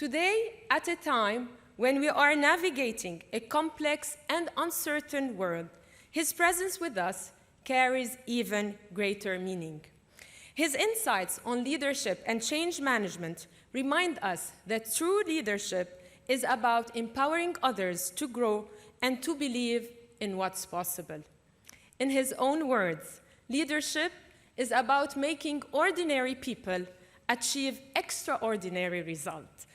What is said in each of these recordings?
Today, at a time when we are navigating a complex and uncertain world, his presence with us carries even greater meaning. His insights on leadership and change management remind us that true leadership is about empowering others to grow and to believe in what's possible. In his own words, leadership is about making ordinary people achieve extraordinary results.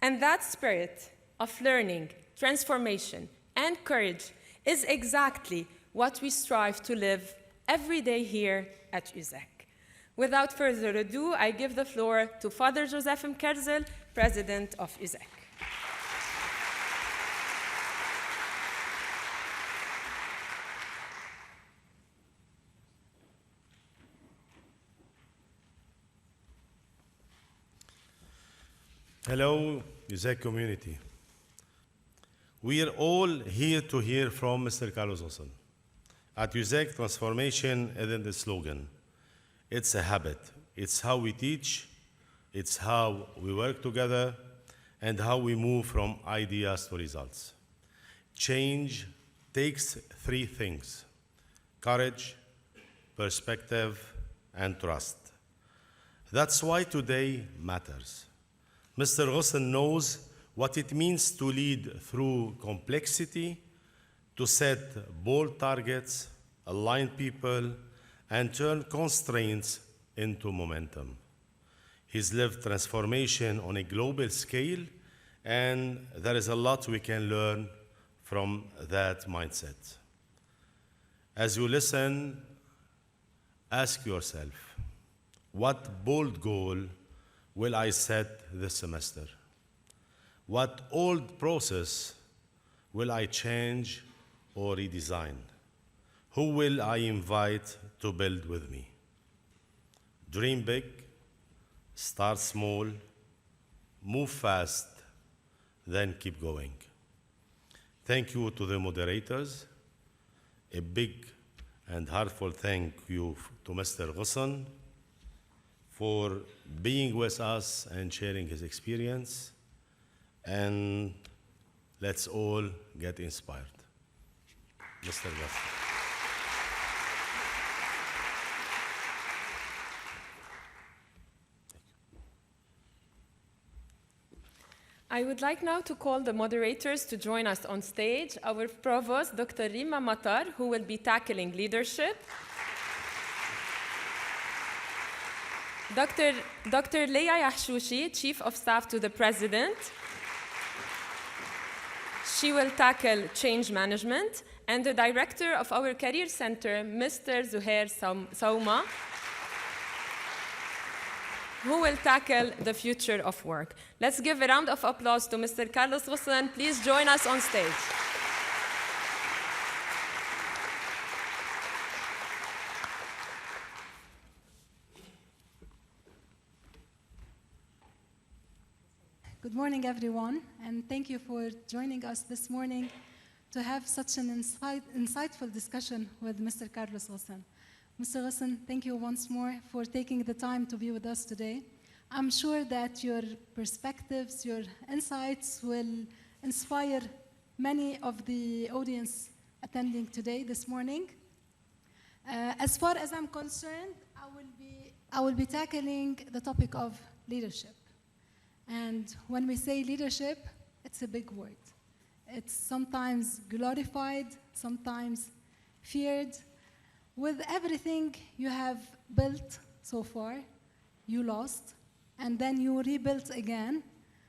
And that spirit of learning, transformation, and courage is exactly what we strive to live every day here at USEK. Without further ado, I give the floor to Father Joseph Mkerzel, President of USEK. Hello, USEK community. We are all here to hear from Mr. Carlos Ghosn. At USEK, transformation isn't a slogan. It's a habit. It's how we teach, it's how we work together, and how we move from ideas to results. Change takes three things: courage, perspective, and trust. That's why today matters. Mr. Ghosn knows what it means to lead through complexity, to set bold targets, align people, and turn constraints into momentum. He's lived transformation on a global scale, and there is a lot we can learn from that mindset. As you listen, ask yourself, what bold goal will I set this semester? What old process will I change or redesign? Who will I invite to build with me? Dream big, start small, move fast, then keep going. Thank you to the moderators. A big and heartfelt thank you to Mr. Ghosn for being with us and sharing his experience. And let's all get inspired. Mr. Ghosn. I would like now to call the moderators to join us on stage. Our provost, Dr. Rima Matar, who will be tackling leadership. Dr. Leia Yahshoushi, Chief of Staff to the President. She will tackle change management. And the director of our Career Center, Mr. Zuhair Sauma, who will tackle the future of work. Let's give a round of applause to Mr. Carlos Ghosn. Please join us on stage. Good morning, everyone, and thank you for joining us this morning to have such an insightful discussion with Mr. Carlos Ghosn. Mr. Ghosn, thank you once more for taking the time to be with us today. I'm sure that your perspectives, your insights will inspire many of the audience attending today, this morning. As far as I'm concerned, I will be tackling the topic of leadership. And when we say leadership, it's a big word. It's sometimes glorified, sometimes feared. With everything you have built so far, you lost, and then you rebuilt again.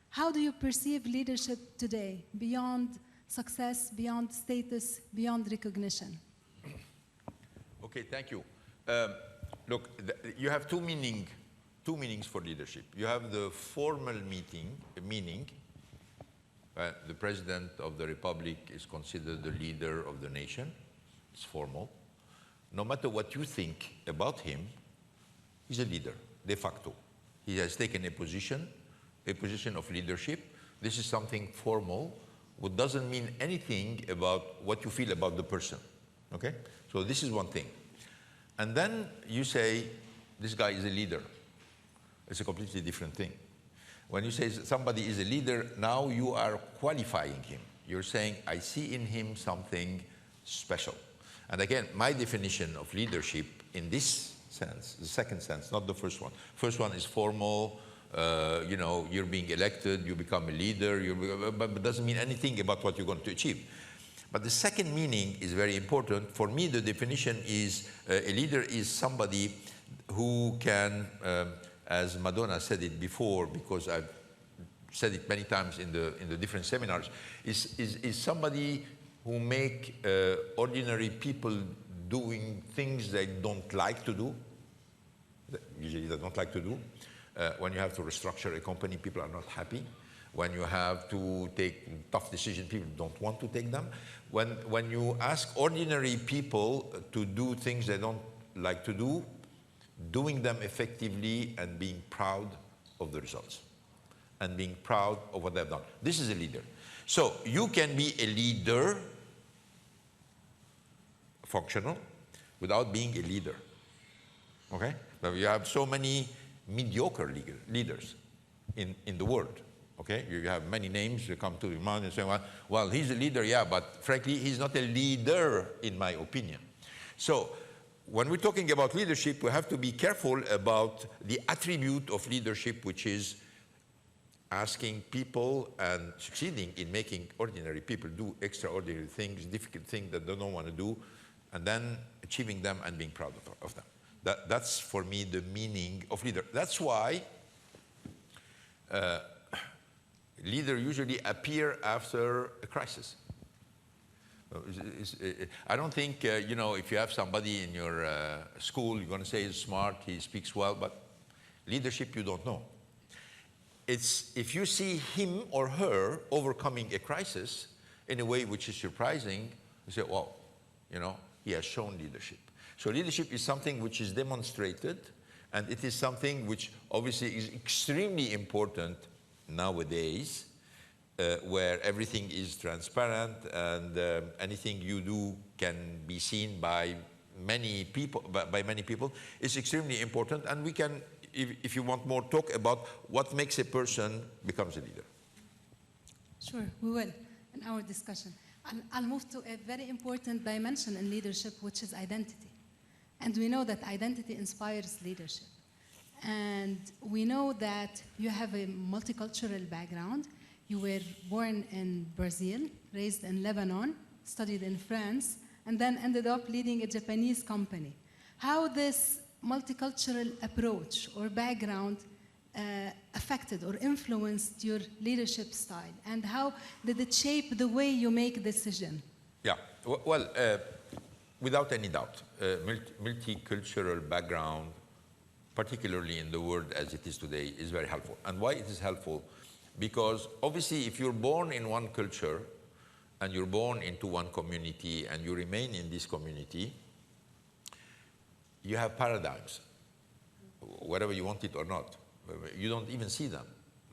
How do you perceive leadership today, beyond success, beyond status, beyond recognition? Okay, thank you. Look, you have two meanings for leadership. You have the formal meaning. The President of the Republic is considered the leader of the nation. It's formal. No matter what you think about him, he's a leader, de facto. He has taken a position of leadership. This is something formal, which doesn't mean anything about what you feel about the person, okay? So this is one thing. And then you say, this guy is a leader. It's a completely different thing. When you say somebody is a leader, now you are qualifying him. You're saying, I see in him something special. And again, my definition of leadership in this sense, the second sense, not the first one. First one is formal, you know, you're being elected, you become a leader, but it doesn't mean anything about what you're going to achieve. But the second meaning is very important. For me, the definition is a leader is somebody who can, as Madonna said it before, because I've said it many times in the different seminars, is somebody who make ordinary people doing things they don't like to do. Usually they don't like to do. When you have to restructure a company, people are not happy. When you have to take tough decisions, people don't want to take them. When you ask ordinary people to do things they don't like to do, doing them effectively and being proud of the results and being proud of what they've done. This is a leader. So you can be a leader, functional, without being a leader. Okay? Now you have so many mediocre leaders in the world. Okay? You have many names, you come to your mind and say, well, he's a leader, yeah, but frankly, he's not a leader, in my opinion. So, when we're talking about leadership, we have to be careful about the attribute of leadership, which is asking people and succeeding in making ordinary people do extraordinary things, difficult things that they don't want to do, and then achieving them and being proud of them. That's, for me, the meaning of leader. That's why leaders usually appear after a crisis. I don't think, you know, if you have somebody in your school, you're going to say he's smart, he speaks well, but leadership you don't know. It's if you see him or her overcoming a crisis in a way which is surprising, you say, wow, you know, he has shown leadership. So leadership is something which is demonstrated, and it is something which obviously is extremely important nowadays, where everything is transparent and anything you do can be seen by many people. It's extremely important, and we can, if you want more, talk about what makes a person becomes a leader. Sure, we will in our discussion. I'll move to a very important dimension in leadership, which is identity. And we know that identity inspires leadership. And we know that you have a multicultural background. You were born in Brazil, raised in Lebanon, studied in France, and then ended up leading a Japanese company. How this multicultural approach or background affected or influenced your leadership style, and how did it shape the way you make decisions? Yeah, well, without any doubt, multicultural background, particularly in the world as it is today, is very helpful. And why it is helpful? Because obviously if you're born in one culture and you're born into one community and you remain in this community, you have paradigms, whether you want it or not. You don't even see them.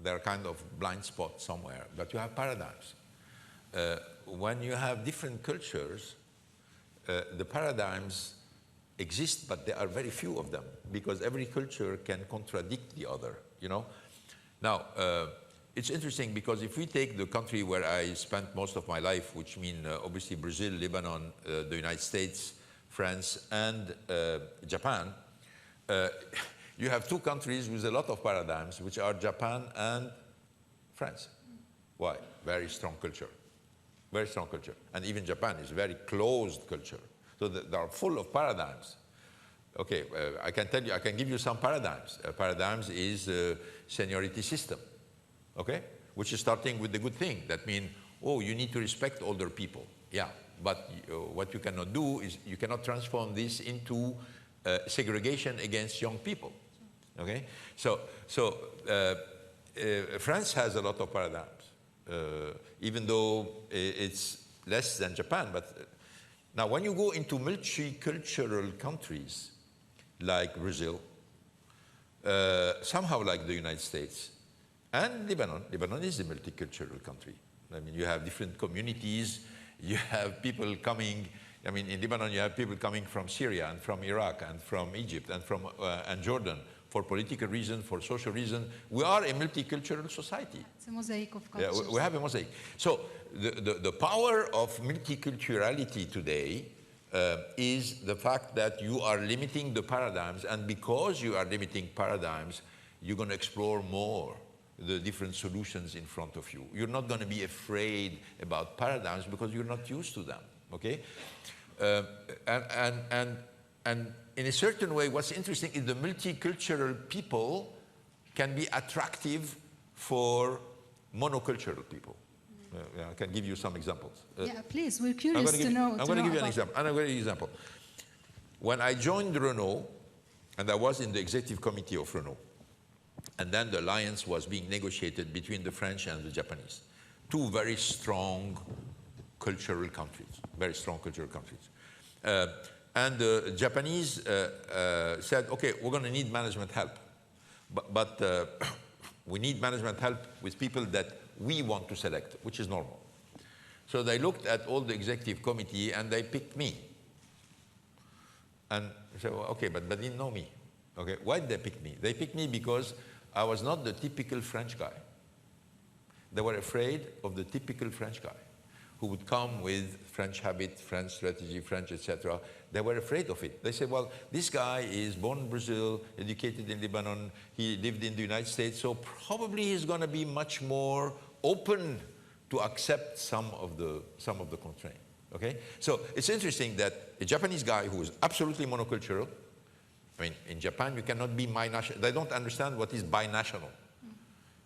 They're kind of blind spots somewhere, but you have paradigms. When you have different cultures, the paradigms exist, but there are very few of them because every culture can contradict the other, you know? Now, it's interesting because if we take the country where I spent most of my life, which means obviously Brazil, Lebanon, the United States, France, and Japan, you have two countries with a lot of paradigms, which are Japan and France. Why? Very strong culture. Very strong culture. And even Japan is a very closed culture. So they are full of paradigms. Okay, I can tell you, I can give you some paradigms. Paradigms is seniority system, okay? Which is starting with the good thing. That means, oh, you need to respect older people. Yeah, but what you cannot do is you cannot transform this into segregation against young people, okay? So France has a lot of paradigms. Even though it's less than Japan, but now when you go into multicultural countries like Brazil, somehow like the United States, and Lebanon is a multicultural country. I mean, you have different communities, you have people coming, I mean, in Lebanon you have people coming from Syria and from Iraq and from Egypt and from and Jordan, for political reasons, for social reasons. We are a multicultural society. It's a mosaic of Yeah, cultures. we have a mosaic. So the power of multiculturality today is the fact that you are limiting the paradigms, and because you are limiting paradigms, you're going to explore more the different solutions in front of you. You're not going to be afraid about paradigms because you're not used to them, okay? And in a certain way, what's interesting is the multicultural people can be attractive for monocultural people. I can give you some examples. Yeah, please, we're curious to know. I'm going to give you an example. I'm going to give you an example. When I joined Renault, and I was in the executive committee of Renault, and then the alliance was being negotiated between the French and the Japanese, two very strong cultural countries, very strong cultural countries. And the Japanese said, okay, we're going to need management help, but we need management help with people that we want to select, which is normal. So they looked at all the executive committee and they picked me. And I said, well, okay, but they didn't know me. Okay, why did they pick me? They picked me because I was not the typical French guy. They were afraid of the typical French guy who would come with French habit, French strategy, French, etc. They were afraid of it. They said, well, this guy is born in Brazil, educated in Lebanon, he lived in the United States, so probably he's going to be much more open to accept some of the constraints. Okay? So it's interesting that a Japanese guy who is absolutely monocultural, I mean, in Japan you cannot be binational. They don't understand what is binational.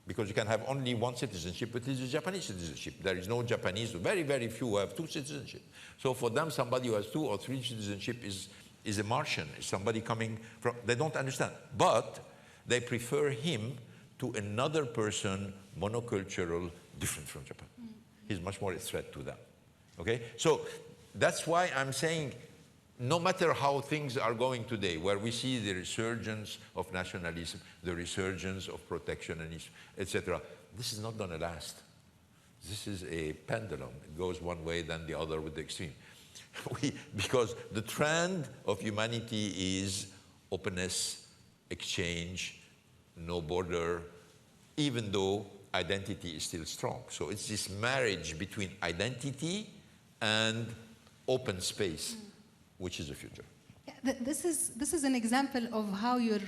Because you can have only one citizenship, but it is a Japanese citizenship. There is no Japanese, very, very few who have two citizenship. So for them, somebody who has 2 or 3 citizenship is a Martian, is somebody coming from, they don't understand. But they prefer him to another person, monocultural, different from Japan. He's much more a threat to them. Okay? So that's why I'm saying, no matter how things are going today, where we see the resurgence of nationalism, the resurgence of protectionism, etc., this is not going to last. This is a pendulum. It goes one way, then the other with the extreme. Because the trend of humanity is openness, exchange, no border, even though identity is still strong. So it's this marriage between identity and open space, which is the future. Yeah, this is an example of how your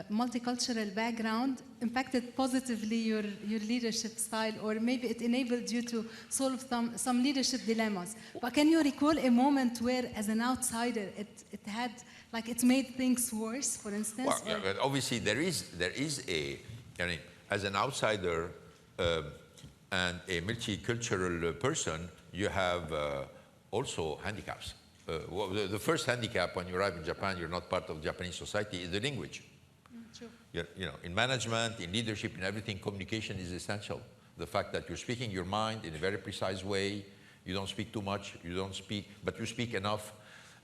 multicultural background impacted positively your leadership style, or maybe it enabled you to solve some leadership dilemmas. But can you recall a moment where, as an outsider, it had, like, it made things worse, for instance? Well, yeah, but obviously there is a, I mean, as an outsider and a multicultural person, you have also handicaps. Well, the first handicap when you arrive in Japan, you're not part of Japanese society, is the language. True. You know, in management, in leadership, in everything, communication is essential. The fact that you're speaking your mind in a very precise way, you don't speak too much, you don't speak, but you speak enough,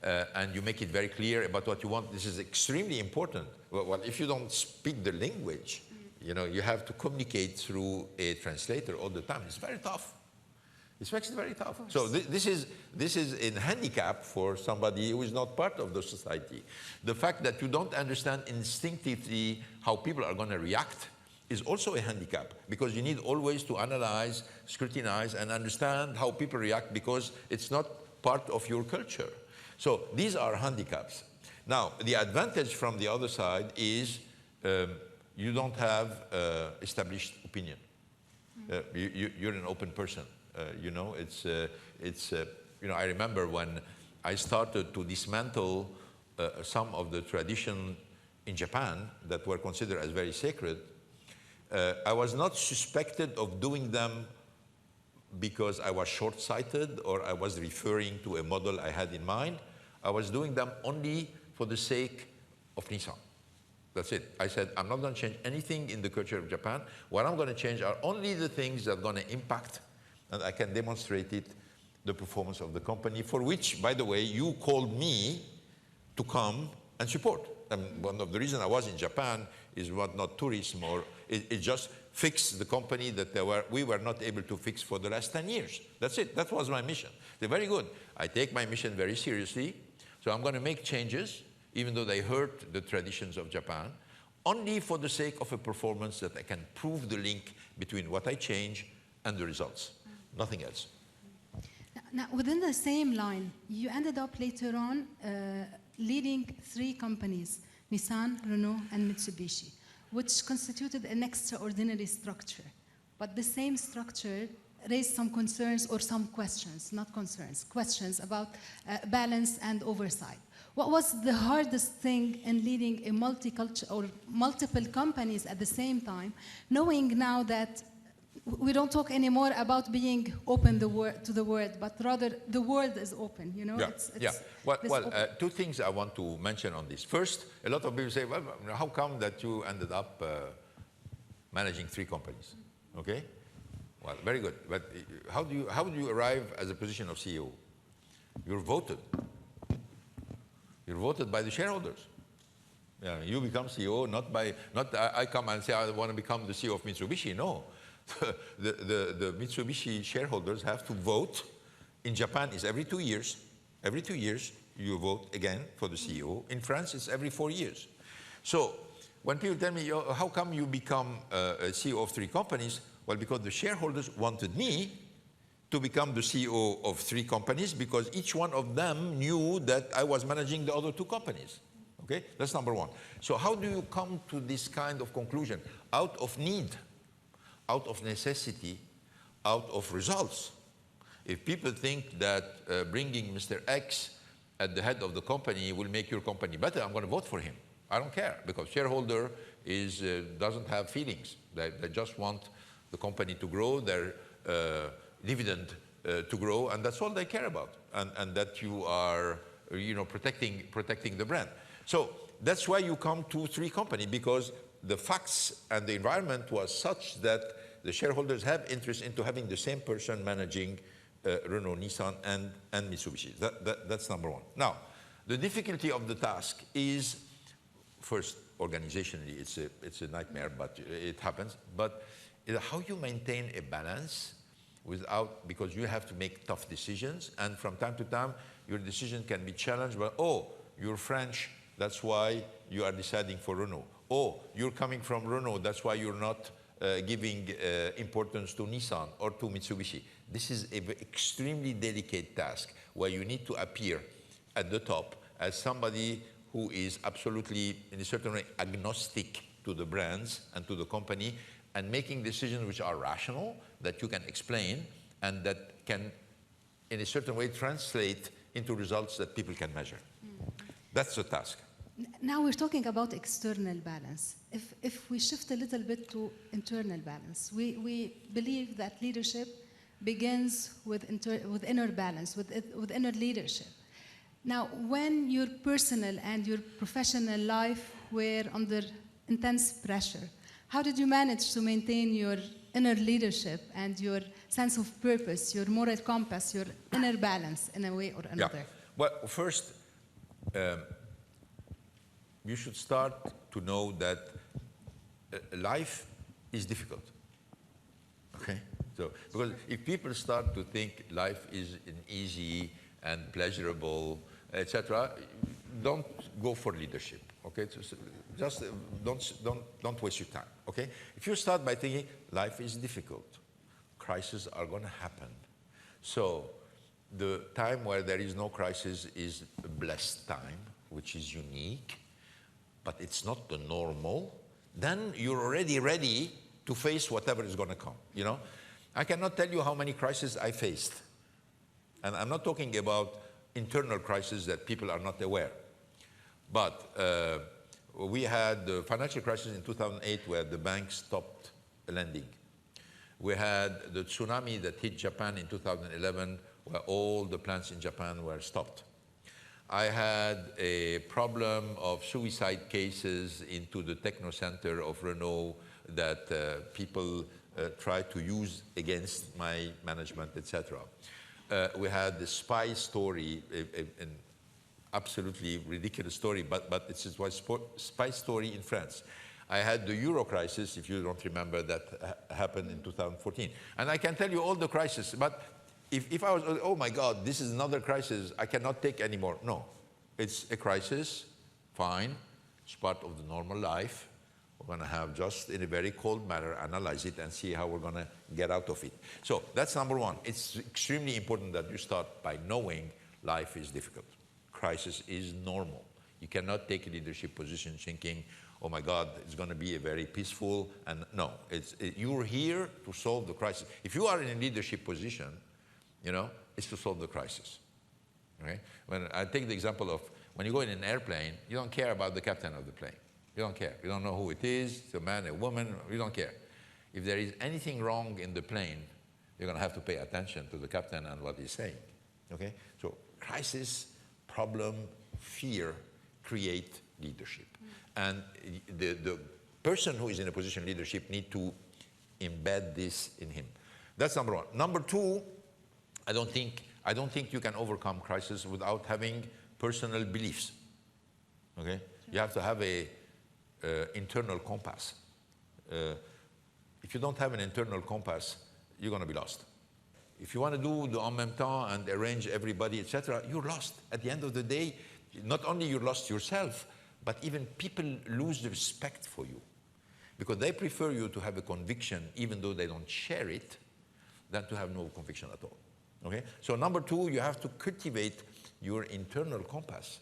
and you make it very clear about what you want. This is extremely important. Well, if you don't speak the language, you know, you have to communicate through a translator all the time. It's very tough. It makes it very tough. So this is a handicap for somebody who is not part of the society. The fact that you don't understand instinctively how people are going to react is also a handicap, because you need always to analyze, scrutinize, and understand how people react, because it's not part of your culture. So these are handicaps. Now, the advantage from the other side is you don't have established opinion. You're an open person. You know, you know, I remember when I started to dismantle some of the tradition in Japan that were considered as very sacred, I was not suspected of doing them because I was short-sighted or I was referring to a model I had in mind. I was doing them only for the sake of Nissan. That's it. I said, I'm not going to change anything in the culture of Japan. What I'm going to change are only the things that are going to impact, and I can demonstrate it, the performance of the company, for which, by the way, you called me to come and support. And one of the reasons I was in Japan is not tourism, or it just fixed the company that we were not able to fix for the last 10 years. That's it. That was my mission. They're very good. I take my mission very seriously, so I'm going to make changes, even though they hurt the traditions of Japan, only for the sake of a performance that I can prove the link between what I change and the results, nothing else. Now, within the same line, you ended up later on leading 3 companies, Nissan, Renault, and Mitsubishi, which constituted an extraordinary structure. But the same structure raised some concerns or some questions, not concerns, questions about balance and oversight. What was the hardest thing in leading a multicultural or multiple companies at the same time, knowing now that we don't talk anymore about being open to the world, but rather the world is open, you know? Yeah. Well, 2 things I want to mention on this. First, a lot of people say, well, how come that you ended up managing 3 companies? Okay? Well, very good. But how do you arrive as a position of CEO? You're voted. You're voted by the shareholders. Yeah, you become CEO not I come and say I want to become the CEO of Mitsubishi. No. The Mitsubishi shareholders have to vote. In Japan, it's every 2 years. Every 2 years, you vote again for the CEO. In France, it's every 4 years. So when people tell me, how come you become a CEO of 3 companies? Well, because the shareholders wanted me to become the CEO of 3 companies because each one of them knew that I was managing the other 2 companies. Okay, that's number 1. So how do you come to this kind of conclusion? Out of need, out of necessity, out of results. If people think that bringing Mr. X at the head of the company will make your company better, I'm going to vote for him. I don't care, because shareholder doesn't have feelings. They just want the company to grow, their dividend to grow, and that's all they care about. And that you are, protecting the brand. So that's why you come to 3 companies, because the facts and the environment was such that the shareholders have interest into having the same person managing Renault, Nissan, and Mitsubishi. That's number 1. Now, the difficulty of the task is, first, organizationally, it's a nightmare, but it happens. But how you maintain a balance because you have to make tough decisions, and from time to time, your decision can be challenged by, you're French, that's why you are deciding for Renault. You're coming from Renault, that's why you're not giving importance to Nissan or to Mitsubishi. This is an extremely delicate task where you need to appear at the top as somebody who is absolutely, in a certain way, agnostic to the brands and to the company, and making decisions which are rational, that you can explain, and that can, in a certain way, translate into results that people can measure. That's the task. Now we're talking about external balance. If we shift a little bit to internal balance, we believe that leadership begins with inner balance, with inner leadership. Now, when your personal and your professional life were under intense pressure, how did you manage to maintain your inner leadership and your sense of purpose, your moral compass, your inner balance in a way or another? Yeah. Well, first, you should start to know that life is difficult. Okay? So, because if people start to think life is an easy and pleasurable, etc., don't go for leadership. Okay? So just don't waste your time. Okay? If you start by thinking life is difficult, crises are going to happen. So the time where there is no crisis is a blessed time, which is unique, but it's not the normal. Then you're already ready to face whatever is going to come. You know, I cannot tell you how many crises I faced, and I'm not talking about internal crises that people are not aware. But we had the financial crisis in 2008 where the banks stopped lending. We had the tsunami that hit Japan in 2011 where all the plants in Japan were stopped. I had a problem of suicide cases into the techno center of Renault that people tried to use against my management, etc. We had the spy story, an absolutely ridiculous story, but it was a spy story in France. I had the Euro crisis, if you don't remember, that happened in 2014. And I can tell you all the crises, but if I was, oh my God, this is another crisis, I cannot take anymore. No, it's a crisis, fine, it's part of the normal life. We're going to have just in a very cold manner, analyze it and see how we're going to get out of it. So that's number one. It's extremely important that you start by knowing life is difficult. Crisis is normal. You cannot take a leadership position thinking, oh my God, it's going to be a very peaceful, and no, you're here to solve the crisis. If you are in a leadership position, you know, it's to solve the crisis. Okay? When I take the example of when you go in an airplane, you don't care about the captain of the plane. You don't care. You don't know who it is, it's a man, a woman, you don't care. If there is anything wrong in the plane, you're going to have to pay attention to the captain and what he's saying. Okay? So crisis, problem, fear create leadership. And the person who is in a position of leadership need to embed this in him. That's number one. Number two, I don't think you can overcome crisis without having personal beliefs. Okay? You have to have a internal compass. If you don't have an internal compass, you're going to be lost. If you want to do the en même temps and arrange everybody, etc., you're lost. At the end of the day, not only you're lost yourself, but even people lose the respect for you. Because they prefer you to have a conviction, even though they don't share it, than to have no conviction at all. Okay? So number two, you have to cultivate your internal compass.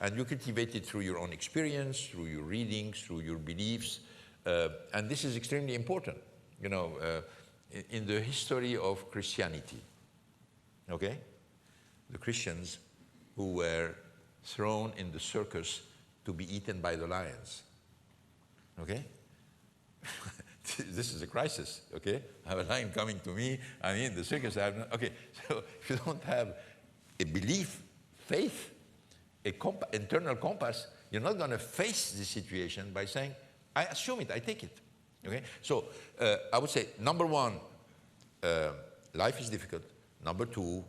And you cultivate it through your own experience, through your readings, through your beliefs. And this is extremely important. You know, in the history of Christianity, okay? The Christians who were thrown in the circus to be eaten by the lions, okay? This is a crisis, okay? I have a lion coming to me, I'm in the circus, okay. So if you don't have a belief, faith, internal compass, you're not going to face the situation by saying, I assume it, I take it. Okay? So I would say, number one, life is difficult. Number two,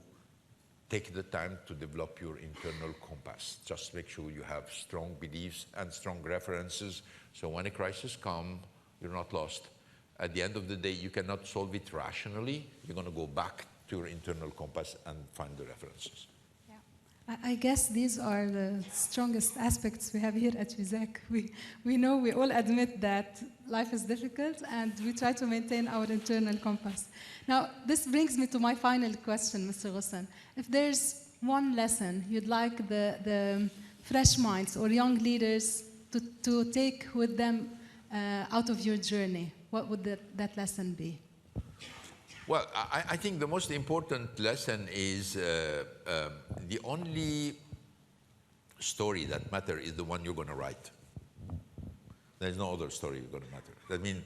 take the time to develop your internal compass. Just make sure you have strong beliefs and strong references, so when a crisis comes, you're not lost. At the end of the day, you cannot solve it rationally. You're going to go back to your internal compass and find the references. I guess these are the strongest aspects we have here at USEK. We know, we all admit that life is difficult, and we try to maintain our internal compass. Now, this brings me to my final question, Mr. Ghosn. If there's one lesson you'd like the fresh minds or young leaders to take with them out of your journey, what would that lesson be? Well, I think the most important lesson is the only story that matters is the one you're going to write. There's no other story going to matter. That means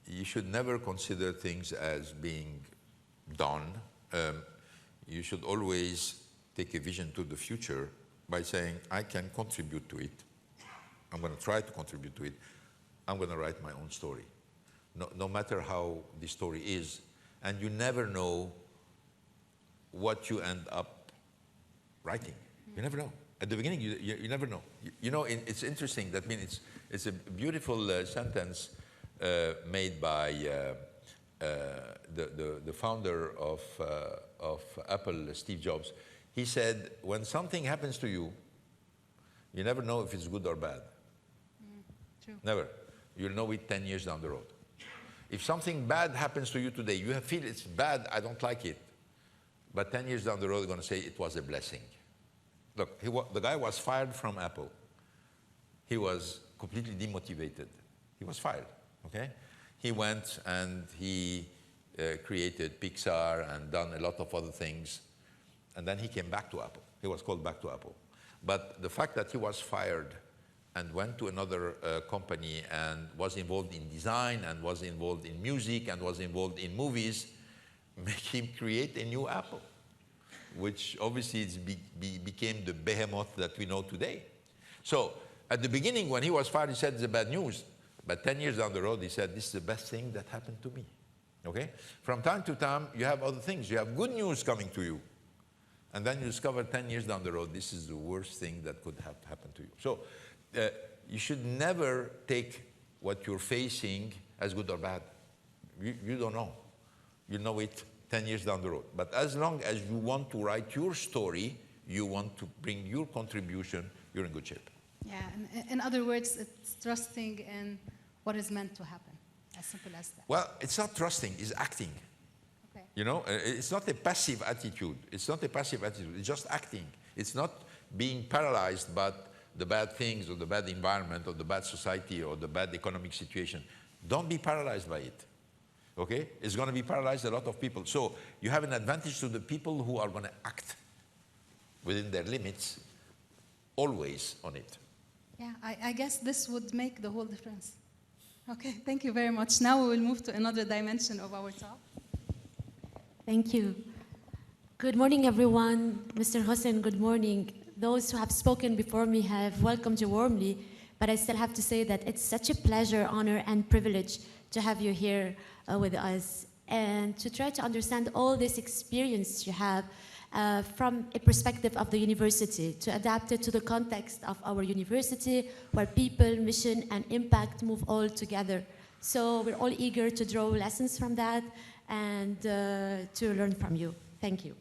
you should never consider things as being done. You should always take a vision to the future by saying, I can contribute to it. I'm going to try to contribute to it. I'm going to write my own story. No matter how the story is, and you never know what you end up writing. You never know. At the beginning, you never know. You know, it's interesting. That means it's a beautiful sentence made by the founder of Apple, Steve Jobs. He said, when something happens to you, you never know if it's good or bad. True. Never. You'll know it 10 years down the road. If something bad happens to you today, you feel it's bad, I don't like it. But 10 years down the road, you're going to say it was a blessing. Look, the guy was fired from Apple. He was completely demotivated. He was fired, okay? He went and he created Pixar and done a lot of other things. And then he came back to Apple. He was called back to Apple. But the fact that he was fired and went to another company and was involved in design and was involved in music and was involved in movies, make him create a new Apple, which obviously became the behemoth that we know today. So at the beginning, when he was fired, he said it's bad news. But 10 years down the road, he said, this is the best thing that happened to me. Okay? From time to time, you have other things. You have good news coming to you. And then you discover 10 years down the road, this is the worst thing that could have happened to you. So you should never take what you're facing as good or bad. You don't know. You know it 10 years down the road. But as long as you want to write your story, you want to bring your contribution, you're in good shape. Yeah, in other words, it's trusting in what is meant to happen, as simple as that. Well, it's not trusting, it's acting. Okay. You know, it's not a passive attitude. It's not a passive attitude, it's just acting. It's not being paralyzed by the bad things or the bad environment or the bad society or the bad economic situation. Don't be paralyzed by it, okay? It's going to be paralyzed a lot of people. So you have an advantage to the people who are going to act within their limits, always on it. Yeah, I guess this would make the whole difference. Okay, thank you very much. Now we will move to another dimension of our talk. Thank you. Good morning, everyone. Mr. Ghosn, good morning. Those who have spoken before me have welcomed you warmly, but I still have to say that it's such a pleasure, honor, and privilege to have you here with us and to try to understand all this experience you have from a perspective of the university, to adapt it to the context of our university, where people, mission, and impact move all together. So we're all eager to draw lessons from that and to learn from you. Thank you.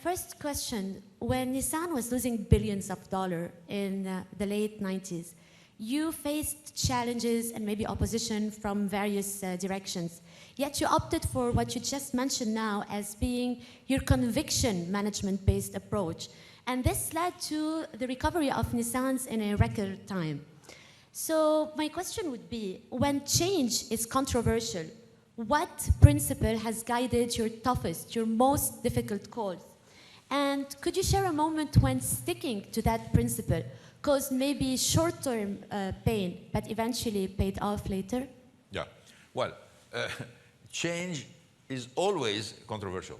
First question, when Nissan was losing billions of dollars in the late 90s, you faced challenges and maybe opposition from various directions. Yet you opted for what you just mentioned now as being your conviction management-based approach. And this led to the recovery of Nissans in a record time. So my question would be, when change is controversial, what principle has guided your toughest, your most difficult calls? And could you share a moment when sticking to that principle caused maybe short-term pain, but eventually paid off later? Yeah, well, change is always controversial.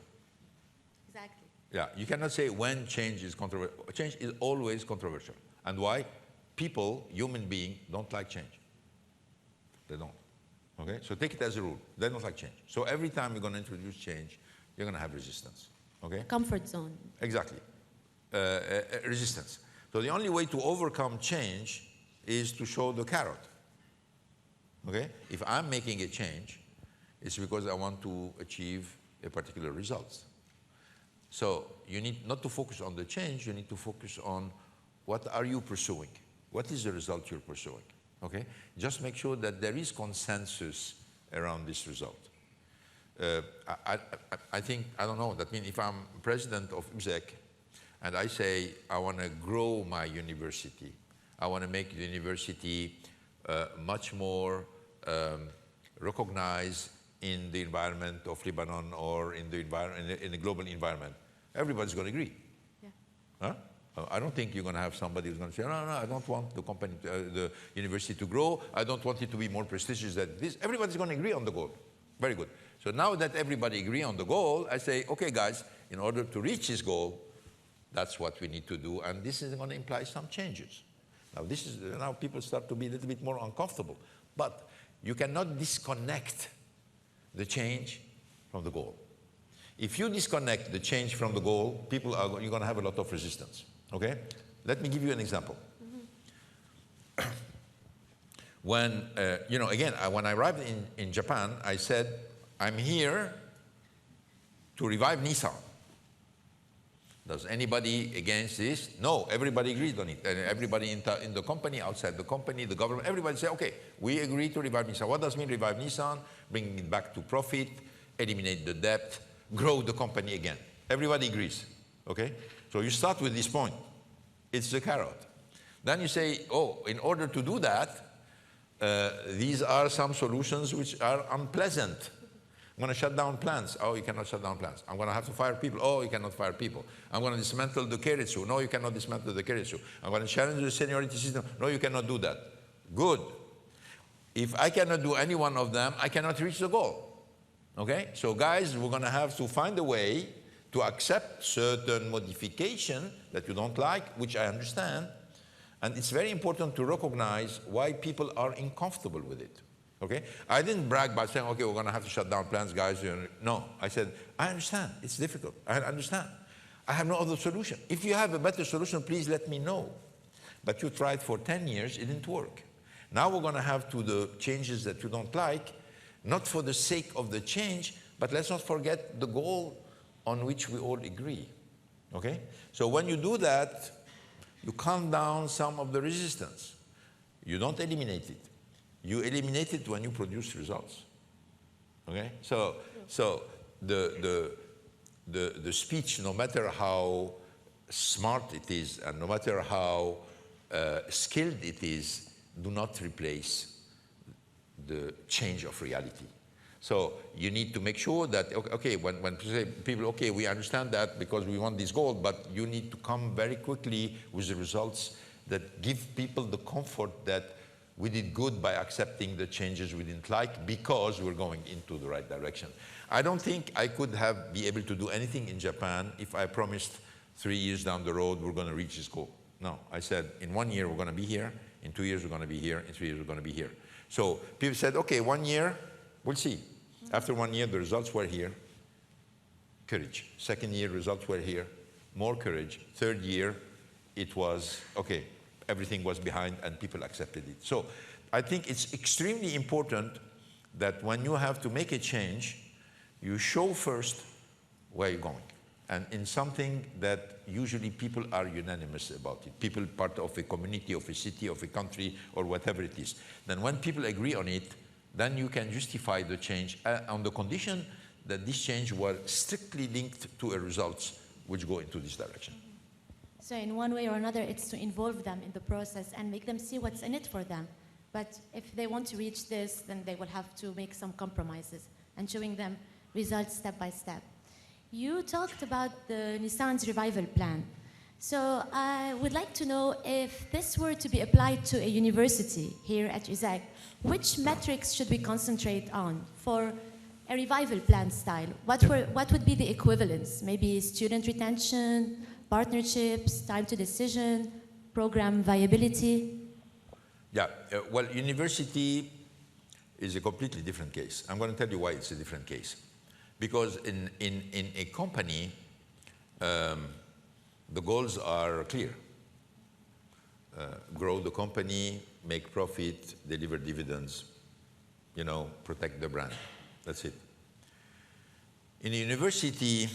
Exactly. Yeah, you cannot say when change is controversial. Change is always controversial. And why? People, human beings, don't like change. They don't. Okay, so take it as a rule. They don't like change. So every time you're going to introduce change, you're going to have resistance. Okay? Comfort zone. Exactly. Resistance. So the only way to overcome change is to show the carrot. Okay? If I'm making a change, it's because I want to achieve a particular result. So you need not to focus on the change, you need to focus on what are you pursuing? What is the result you're pursuing? Okay? Just make sure that there is consensus around this result. I think, I don't know, that means if I'm president of USEK and I say I want to grow my university, I want to make the university much more recognized in the environment of Lebanon or in the global environment, everybody's going to agree. Yeah. Huh? I don't think you're going to have somebody who's going to say, no, I don't want the company, the university to grow. I don't want it to be more prestigious than this. Everybody's going to agree on the goal. Very good. So now that everybody agree on the goal, I say, okay, guys, in order to reach this goal, that's what we need to do, and this is going to imply some changes. Now people start to be a little bit more uncomfortable, but you cannot disconnect the change from the goal. If you disconnect the change from the goal, you're going to have a lot of resistance. Okay? Let me give you an example. Mm-hmm. When, when I arrived in Japan, I said, I'm here to revive Nissan. Does anybody against this? No, everybody agrees on it. And everybody in the company, outside the company, the government, everybody say, okay, we agree to revive Nissan. What does it mean revive Nissan? Bring it back to profit, eliminate the debt, grow the company again. Everybody agrees, okay? So you start with this point. It's the carrot. Then you say, oh, in order to do that, these are some solutions which are unpleasant. I'm going to shut down plants. Oh, you cannot shut down plants. I'm going to have to fire people. Oh, you cannot fire people. I'm going to dismantle the Keiretsu. No, you cannot dismantle the Keiretsu. I'm going to challenge the seniority system. No, you cannot do that. Good. If I cannot do any one of them, I cannot reach the goal. Okay? So guys, we're going to have to find a way to accept certain modification that you don't like, which I understand. And it's very important to recognize why people are uncomfortable with it. Okay? I didn't brag by saying, okay, we're going to have to shut down plants, guys. No, I said, I understand. It's difficult. I understand. I have no other solution. If you have a better solution, please let me know. But you tried for 10 years, it didn't work. Now we're going to have to the changes that you don't like, not for the sake of the change, but let's not forget the goal on which we all agree. Okay? So when you do that, You calm down some of the resistance. You don't eliminate it. You eliminate it when you produce results. Okay? So the speech, no matter how smart it is and no matter how skilled it is, do not replace the change of reality. So you need to make sure that, okay, when people, okay, we understand that because we want this goal, but you need to come very quickly with the results that give people the comfort that we did good by accepting the changes we didn't like because we're going into the right direction. I don't think I could be able to do anything in Japan if I promised 3 years down the road we're going to reach this goal. No, I said in 1 year we're going to be here, in 2 years we're going to be here, in 3 years we're going to be here. So people said, okay, 1 year, we'll see. After 1 year, the results were here. Courage. Second year, results were here. More courage. Third year, it was, okay, everything was behind and people accepted it. So I think it's extremely important that when you have to make a change, you show first where you're going. And in something that usually people are unanimous about it. People part of a community, of a city, of a country, or whatever it is. Then when people agree on it, then you can justify the change on the condition that this change was strictly linked to a results which go into this direction. So in one way or another, it's to involve them in the process and make them see what's in it for them. But if they want to reach this, then they will have to make some compromises and showing them results step by step. You talked about the Nissan's revival plan. So I would like to know if this were to be applied to a university here at USEK, which metrics should we concentrate on for a revival plan style? What would be the equivalents? Maybe student retention, partnerships, time to decision, program viability? Yeah, well, university is a completely different case. I'm going to tell you why it's a different case. Because in a company, the goals are clear. Grow the company, make profit, deliver dividends, you know, protect the brand. That's it. In a university,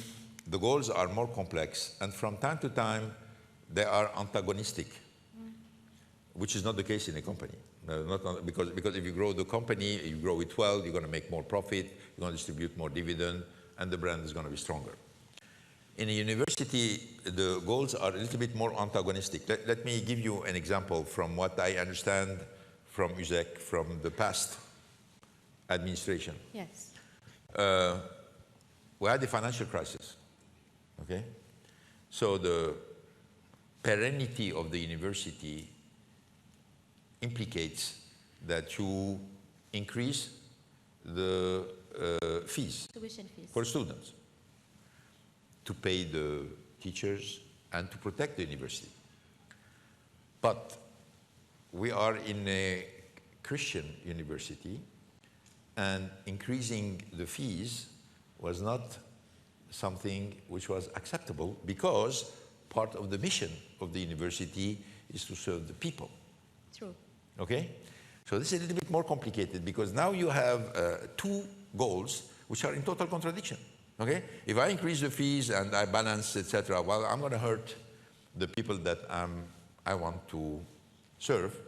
the goals are more complex, and from time to time, they are antagonistic, which is not the case in a company. Because if you grow the company, you grow it well, you're going to make more profit, you're going to distribute more dividend, and the brand is going to be stronger. In a university, the goals are a little bit more antagonistic. Let me give you an example from what I understand from USEK, from the past administration. Yes. We had a financial crisis, okay? So the perennity of the university implicates that you increase the fees Tuition fees. for students to pay the teachers and to protect the university. But we are in a Christian university, and increasing the fees was not something which was acceptable because part of the mission of the university is to serve the people. True. Okay? So this is a little bit more complicated because now you have two goals which are in total contradiction. Okay? If I increase the fees and I balance, etc., well, I'm going to hurt the people that I want to serve.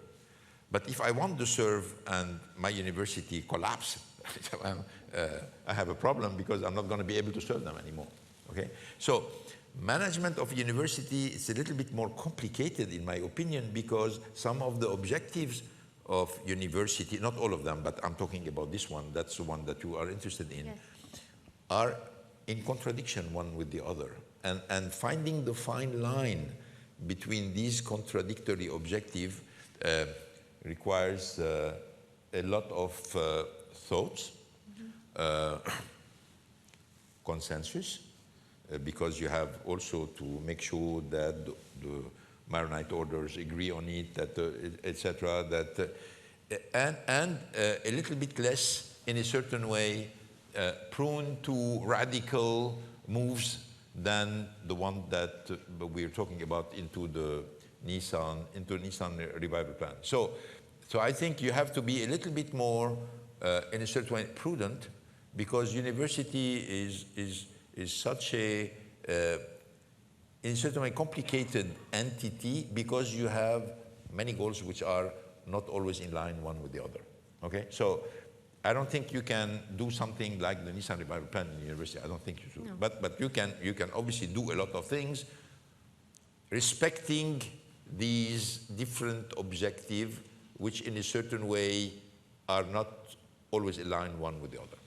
But if I want to serve and my university collapse, I have a problem because I'm not going to be able to serve them anymore. Okay? So management of university is a little bit more complicated in my opinion because some of the objectives of university, not all of them, but I'm talking about this one, that's the one that you are interested in, Yes. are in contradiction one with the other. And finding the fine line between these contradictory objectives requires a lot of thoughts, consensus, because you have also to make sure that the Maronite orders agree on it, that etc. And a little bit less, in a certain way, prone to radical moves than the one that we're talking about into the Nissan revival plan. So I think you have to be a little bit more, in a certain way, prudent, because university is such a in a certain way, complicated entity because you have many goals which are not always in line one with the other. Okay, so I don't think you can do something like the Nissan Revival Plan in the university. I don't think you should. No. But you can obviously do a lot of things respecting these different objectives, which in a certain way are not always aligned one with the other.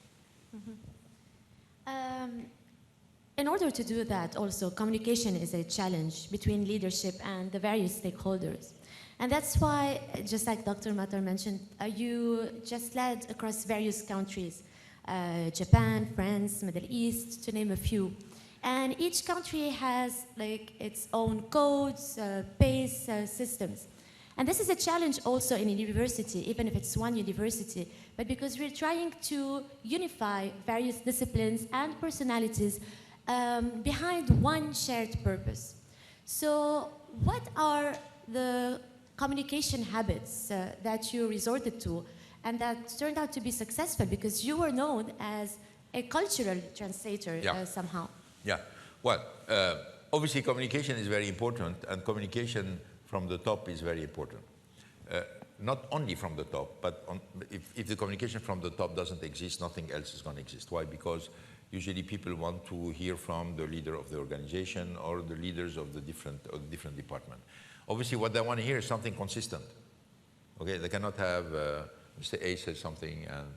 In order to do that, also, communication is a challenge between leadership and the various stakeholders. And that's why, just like Dr. Matar mentioned, you just led across various countries, Japan, France, Middle East, to name a few. And each country has like its own codes, pace, systems. And this is a challenge also in a university, even if it's one university, but because we're trying to unify various disciplines and personalities behind one shared purpose. So what are the communication habits that you resorted to and that turned out to be successful because you were known as a cultural translator somehow? Yeah, well, obviously communication is very important, and communication from the top is very important. Not only from the top, but if the communication from the top doesn't exist, nothing else is going to exist. Why? Because usually people want to hear from the leader of the organization or the leaders of the different department. Obviously, what they want to hear is something consistent. Okay, they cannot have Mr. A says something and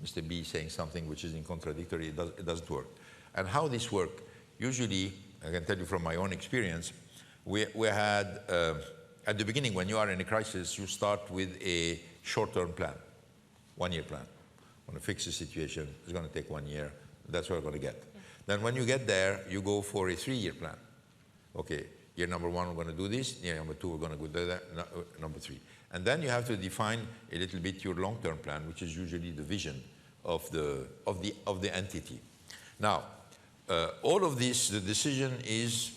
Mr. B saying something which is in contradictory. It doesn't work. And how this works? Usually, I can tell you from my own experience, we had, at the beginning, when you are in a crisis, you start with a short-term plan, one-year plan. Want to fix the situation, it's going to take 1 year, that's what we're going to get. Yeah. Then when you get there, you go for a 3-year plan. Okay, year number 1, we're going to do this, year number 2, we're going to do that, number 3. And then you have to define a little bit your long-term plan, which is usually the vision of the entity. Now, all of this, the decision is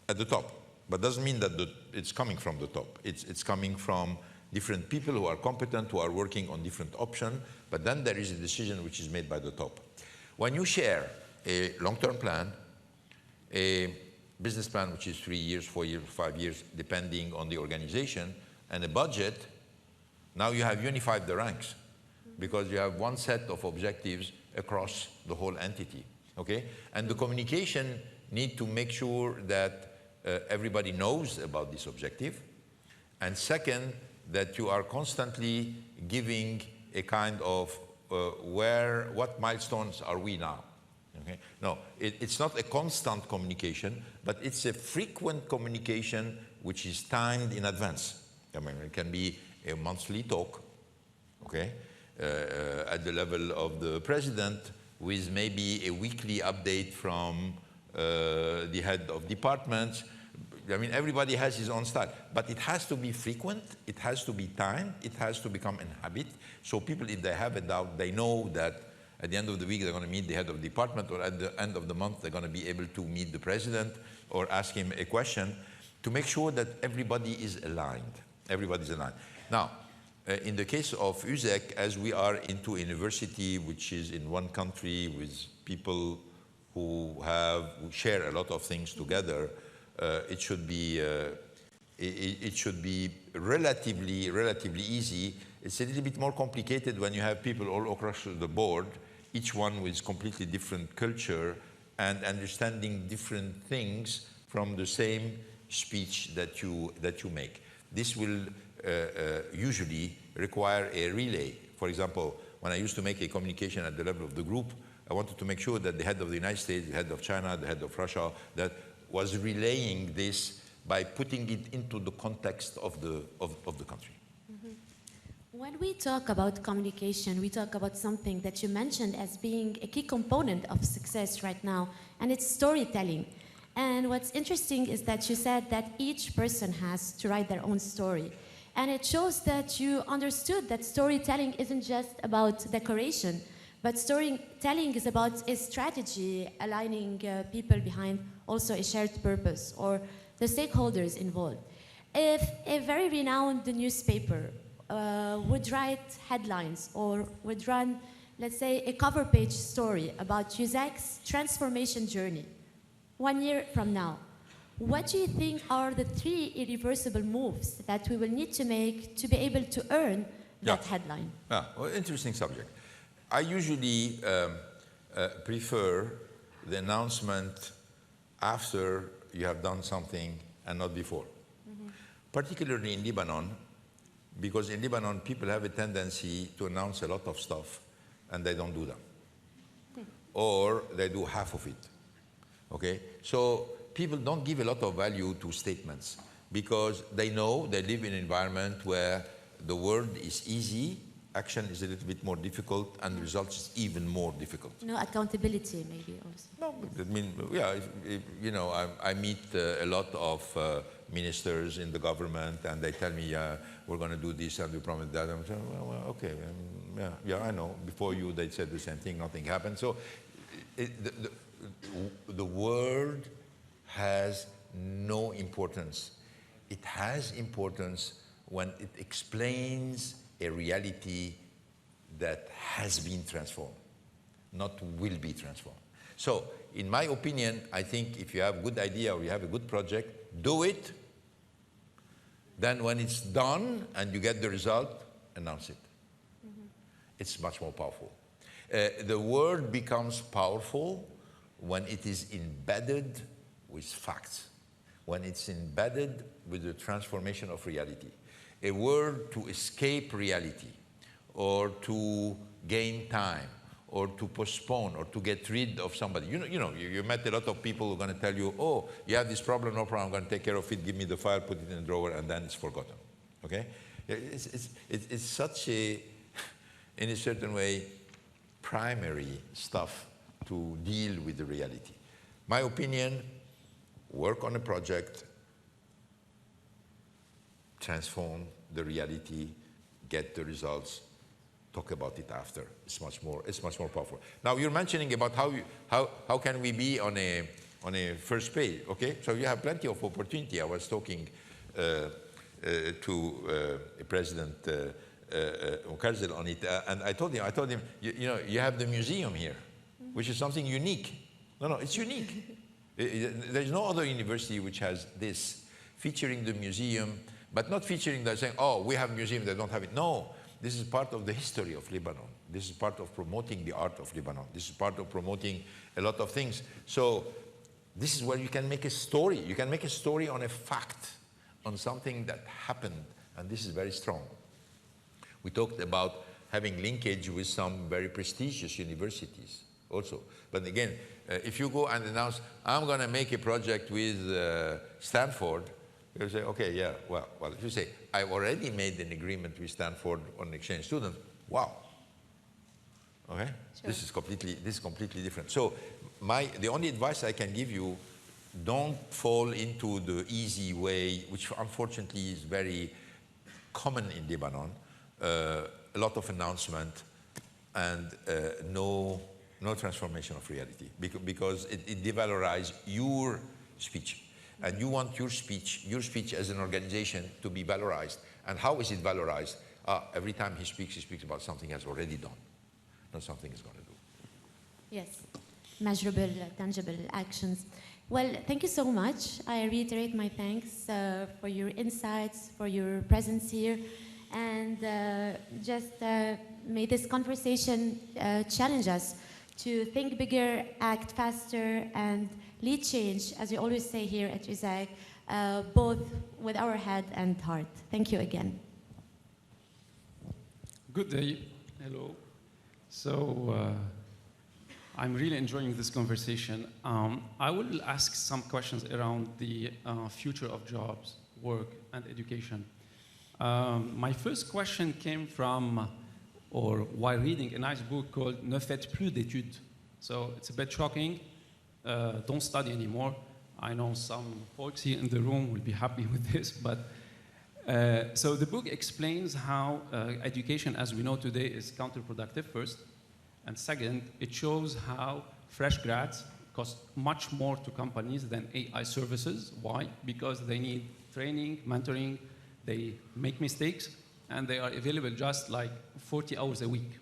at the top, but doesn't mean that it's coming from the top. It's coming from different people who are competent, who are working on different options, but then there is a decision which is made by the top. When you share a long-term plan, a business plan which is 3 years, 4 years, 5 years, depending on the organization, and a budget, now you have unified the ranks because you have one set of objectives across the whole entity. Okay, and the communication need to make sure that everybody knows about this objective, and second, that you are constantly giving a kind of what milestones are we now. Okay, no, it's not a constant communication, but it's a frequent communication which is timed in advance. I mean, it can be a monthly talk, okay, at the level of the president, with maybe a weekly update from the head of departments. I mean, everybody has his own style, but it has to be frequent, it has to be timed, it has to become a habit. So people, if they have a doubt, they know that at the end of the week they're going to meet the head of department, or at the end of the month they're going to be able to meet the president or ask him a question to make sure that everybody is aligned. Everybody's aligned. Now, in the case of USEK, as we are into a university which is in one country with people who share a lot of things together, it should be relatively easy. It's a little bit more complicated when you have people all across the board, each one with completely different culture and understanding different things from the same speech that you make. This will usually require a relay. For example, when I used to make a communication at the level of the group, I wanted to make sure that the head of the United States, the head of China, the head of Russia, that was relaying this by putting it into the context of the country. Mm-hmm. When we talk about communication, we talk about something that you mentioned as being a key component of success right now, and it's storytelling. And what's interesting is that you said that each person has to write their own story. And it shows that you understood that storytelling isn't just about decoration, but storytelling is about a strategy, aligning people behind also a shared purpose, or the stakeholders involved. If a very renowned newspaper would write headlines or would run, let's say, a cover page story about USEK's transformation journey 1 year from now, what do you think are the 3 irreversible moves that we will need to make to be able to earn that Yeah. headline? Yeah, well, interesting subject. I usually prefer the announcement after you have done something and not before. Particularly in Lebanon, because in Lebanon people have a tendency to announce a lot of stuff and they don't do them. Or they do half of it. Okay? So people don't give a lot of value to statements because they know they live in an environment where the word is easy, action is a little bit more difficult, and the results is even more difficult. No accountability, maybe also. No, I mean, yeah, if, you know, I meet a lot of ministers in the government, and they tell me, we're going to do this and we promise that. I'm saying, well, okay, yeah, I know. Before you, they said the same thing, nothing happened. So the word has no importance. It has importance when it explains a reality that has been transformed, not will be transformed. So, in my opinion, I think if you have a good idea or you have a good project, do it. Then when it's done and you get the result, announce it. It's much more powerful. The word becomes powerful when it is embedded with facts, when it's embedded with the transformation of reality. A word to escape reality, or to gain time, or to postpone, or to get rid of somebody. You met a lot of people who are going to tell you, oh, you have this problem, no problem, I'm going to take care of it, give me the file, put it in a drawer, and then it's forgotten. Okay? It's such a, in a certain way, primary stuff to deal with the reality. My opinion, work on a project, transform the reality, get the results, talk about it after. It's much more powerful. Now you're mentioning about how can we be on a first page, okay? So you have plenty of opportunity. I was talking to President Kaslik on it, and I told him, you have the museum here, which is something unique. No, it's unique. There's no other university which has this, featuring the museum, but not featuring that saying, oh, we have a museum, they don't have it. No, this is part of the history of Lebanon. This is part of promoting the art of Lebanon. This is part of promoting a lot of things. So this is where you can make a story. You can make a story on a fact, on something that happened, and this is very strong. We talked about having linkage with some very prestigious universities also. But again, if you go and announce, I'm going to make a project with Stanford, you say, okay, yeah, well, if you say, I've already made an agreement with Stanford on exchange students, wow. Okay? Sure. This is completely different. So the only advice I can give you, don't fall into the easy way, which unfortunately is very common in Lebanon. A lot of announcement and no transformation of reality, because it devalorizes your speech. And you want your speech as an organization to be valorized. And how is it valorized? Every time he speaks about something he has already done, not something he's going to do. Yes, measurable, tangible actions. Well, thank you so much. I reiterate my thanks for your insights, for your presence here. And may this conversation challenge us to think bigger, act faster, and lead change, as we always say here at USEK, both with our head and heart. Thank you again. Good day. Hello. So I'm really enjoying this conversation. I will ask some questions around the future of jobs, work, and education. My first question came from, or while reading a nice book called Ne faites plus d'études. So it's a bit shocking. Don't study anymore. I know some folks here in the room will be happy with this, but so the book explains how education as we know today is counterproductive first, and second, it shows how fresh grads cost much more to companies than AI services. Why? Because they need training, mentoring, they make mistakes, and they are available just like 40 hours a week.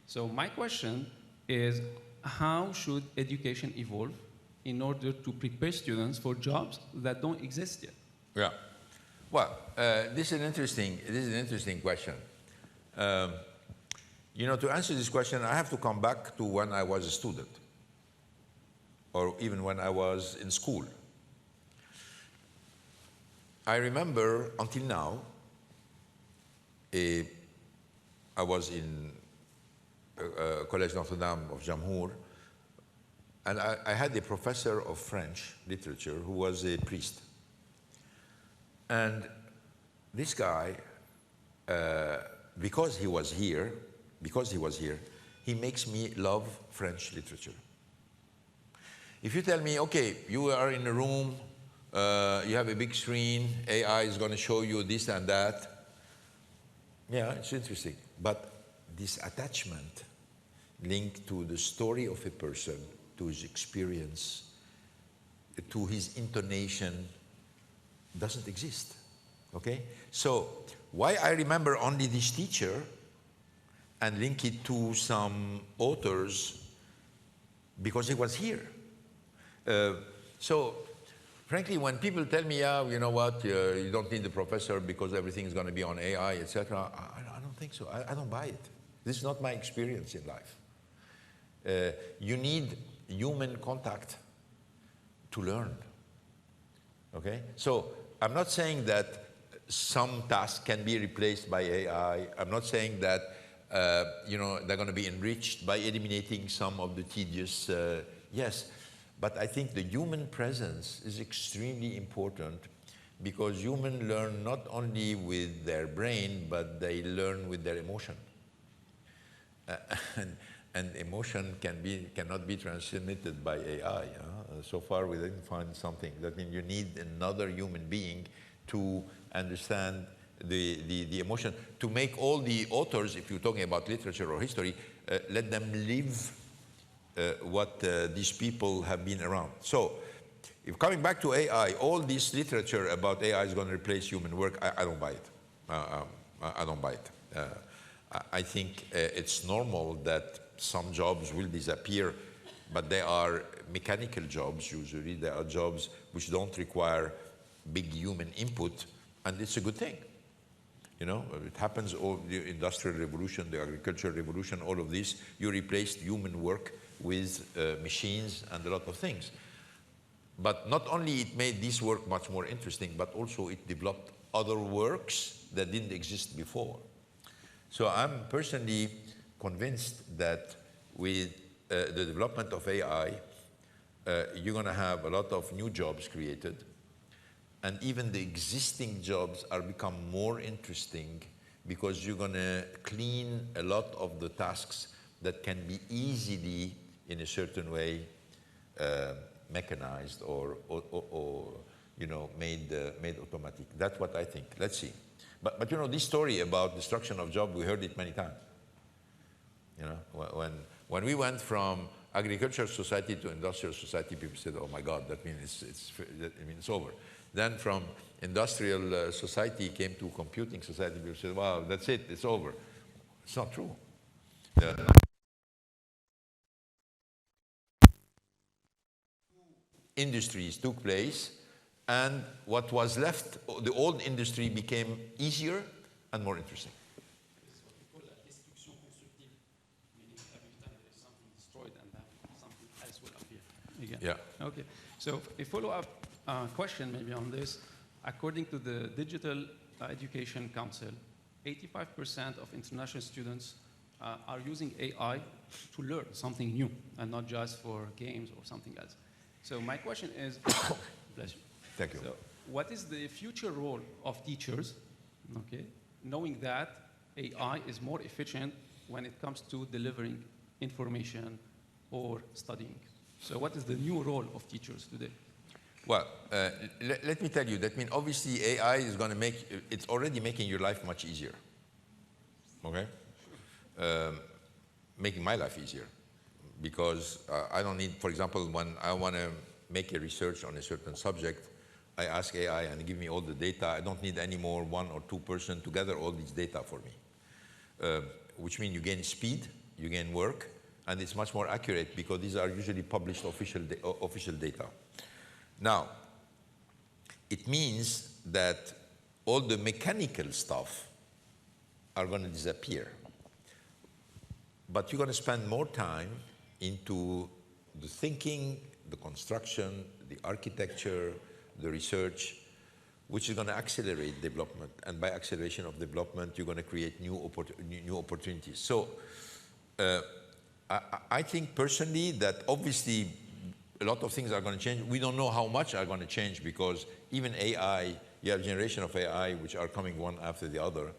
So my question is, how should education evolve in order to prepare students for jobs that don't exist yet? Yeah. Well, this is an interesting question. You know, to answer this question, I have to come back to when I was a student, or even when I was in school. I remember until now, I was in Collège Notre Dame of Jamhour, and I had a professor of French literature who was a priest. And this guy, because he was here, he makes me love French literature. If you tell me, okay, you are in a room, you have a big screen, AI is going to show you this and that, yeah, it's interesting. But this attachment linked to the story of a person, to his experience, to his intonation, doesn't exist, okay? So why I remember only this teacher and link it to some authors, because he was here. So frankly, when people tell me, yeah, you know what, you don't need the professor because everything is going to be on AI, etc., I don't think so. I don't buy it. This is not my experience in life. You need human contact to learn, okay? So I'm not saying that some tasks can be replaced by AI. I'm not saying that you know, they're going to be enriched by eliminating some of the tedious, yes. But I think the human presence is extremely important, because humans learn not only with their brain, but they learn with their emotion. And emotion cannot be transmitted by AI. So far, we didn't find something. That means you need another human being to understand the emotion, to make all the authors, if you're talking about literature or history, let them live what these people have been around. So, if coming back to AI, all this literature about AI is going to replace human work, I don't buy it. I don't buy it. I think it's normal that some jobs will disappear, but they are mechanical jobs usually. They are jobs which don't require big human input, and it's a good thing. You know, it happens, all the industrial revolution, the agricultural revolution, all of this, you replaced human work with machines and a lot of things. But not only it made this work much more interesting, but also it developed other works that didn't exist before. So I'm personally convinced that with the development of AI, you're going to have a lot of new jobs created, and even the existing jobs are become more interesting, because you're going to clean a lot of the tasks that can be easily, in a certain way, mechanized or you know, made automatic. That's what I think. Let's see. But you know, this story about destruction of job, we heard it many times. You know, when we went from agricultural society to industrial society, people said, "Oh my God, that means it's over." Then from industrial society came to computing society, people said, "Wow, that's it, it's over." It's not true. Industries took place, and what was left, the old industry, became easier and more interesting. Again. Yeah. Okay. So a follow-up question maybe on this. According to the Digital Education Council, 85% of international students are using AI to learn something new, and not just for games or something else. So my question is, bless you. Thank you. So what is the future role of teachers, okay, knowing that AI is more efficient when it comes to delivering information or studying? So what is the new role of teachers today? Well, let me tell you, that means obviously AI is going to make, it's already making your life much easier, okay? Making my life easier, because I don't need, for example, when I want to make a research on a certain subject, I ask AI and give me all the data. I don't need any more 1 or 2 person to gather all this data for me, which means you gain speed, you gain work, and it's much more accurate because these are usually published official data. Now, it means that all the mechanical stuff are going to disappear. But you're going to spend more time into the thinking, the construction, the architecture, the research, which is going to accelerate development. And by acceleration of development, you're going to create new opportunities. So I think personally that obviously a lot of things are going to change. We don't know how much are going to change because even AI, you have a generation of AI which are coming one after the other.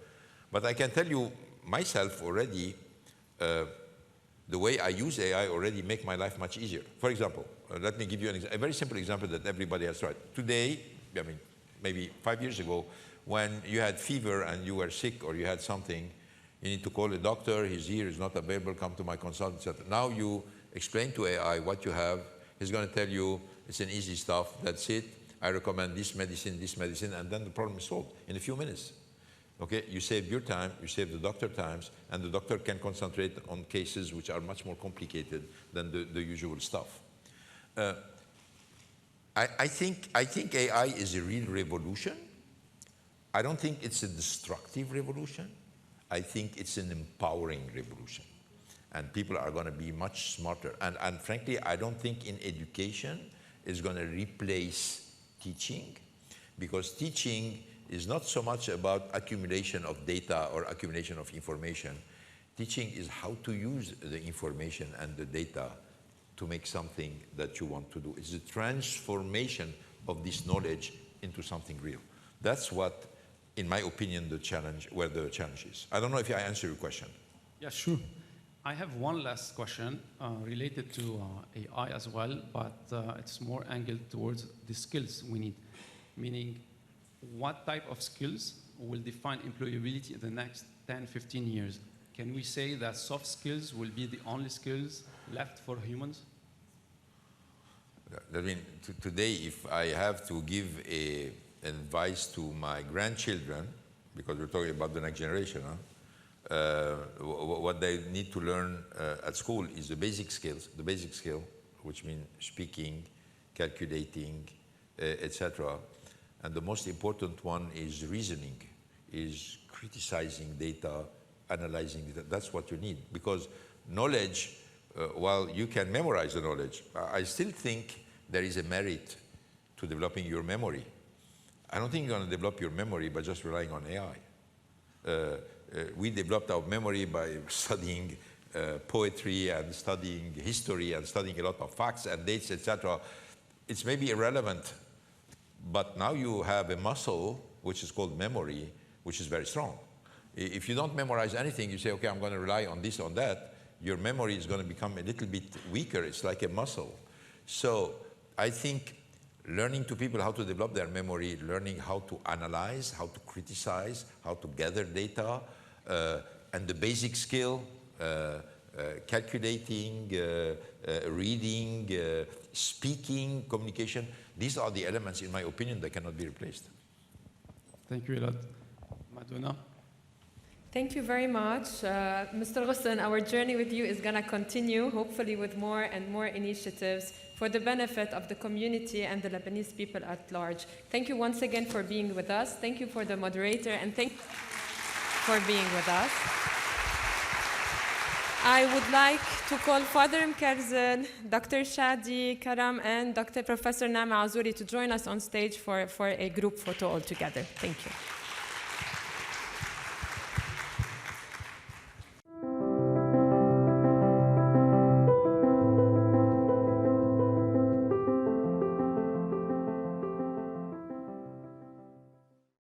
But I can tell you myself already, the way I use AI already make my life much easier. For example, let me give you a very simple example that everybody has tried. Today, I mean, maybe 5 years ago, when you had fever and you were sick or you had something, you need to call a doctor, he's here, he's not available, come to my consultant, etc. Now you explain to AI what you have, he's going to tell you it's an easy stuff, that's it, I recommend this medicine, and then the problem is solved in a few minutes. Okay, you save your time, you save the doctor times, and the doctor can concentrate on cases which are much more complicated than the usual stuff. I think AI is a real revolution. I don't think it's a destructive revolution. I think it's an empowering revolution. And people are going to be much smarter. And frankly, I don't think in education is going to replace teaching, because teaching is not so much about accumulation of data or accumulation of information. Teaching is how to use the information and the data to make something that you want to do. It's the transformation of this knowledge into something real. That's what, in my opinion, where the challenge is. I don't know if I answer your question. Yeah, sure. I have one last question related to AI as well, but it's more angled towards the skills we need, meaning what type of skills will define employability in the next 10, 15 years? Can we say that soft skills will be the only skills left for humans? I mean, today, if I have to give advice to my grandchildren, because we're talking about the next generation, what they need to learn at school is the basic skill, which means speaking, calculating, etc. And the most important one is reasoning, is criticizing data, analyzing data. That's what you need, because knowledge, while you can memorize the knowledge, I still think there is a merit to developing your memory. I don't think you're going to develop your memory by just relying on AI. We developed our memory by studying poetry and studying history and studying a lot of facts and dates, etc. It's maybe irrelevant, but now you have a muscle which is called memory, which is very strong. If you don't memorize anything, you say, okay, I'm going to rely on this, on that, your memory is going to become a little bit weaker. It's like a muscle. So I think learning to people how to develop their memory, learning how to analyze, how to criticize, how to gather data, and the basic skill, calculating, reading, speaking, communication, these are the elements, in my opinion, that cannot be replaced. Thank you a lot. Madonna? Thank you very much. Mr. Ghosn, our journey with you is going to continue, hopefully with more and more initiatives for the benefit of the community and the Lebanese people at large. Thank you once again for being with us. Thank you for the moderator, and thank you for being with us. I would like to call Father Mkerzan, Dr. Shadi Karam, and Dr. Professor Nama Azouri to join us on stage for a group photo all together. Thank you.